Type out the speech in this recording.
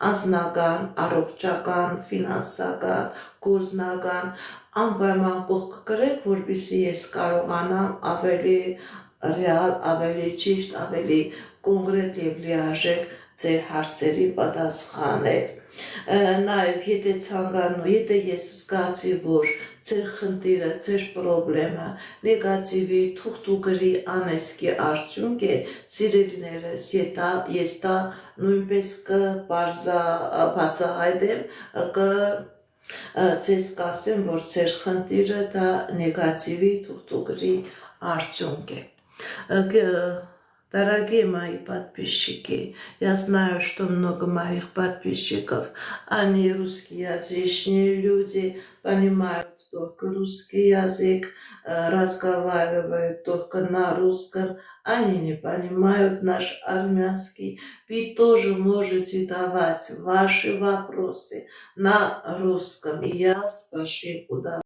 անձնական, առողջական, ֆինանսական, գործնական, անպայման կողք կրեք, որպեսզի ես կարողանամ ավելի ռեալ, ավելի ճիշտ, ավելի կոնկրետ եւ լիարժեք ձեր հարցերի պատասխանել։ Նաև եթե ցանկանում, եթե ես զգացի, որ ձեր խնդիրը, ձեր պրոբլեմը նեգատիվի թուղթուկրի անեսկի արդյունք է, սիրելիներս, ես դա նույնպես կբացահայտեմ, ձեզ կասեմ, որ ձեր խնդիրը դա նեգատիվի թուղթուկրի արդյունք է։ Дорогие мои подписчики, я знаю, что много моих подписчиков, они русскоязычные люди, понимают только русский язык, разговаривают только на русском, они не понимают наш армянский. Вы тоже можете давать ваши вопросы на русском, и я с большим удовольствием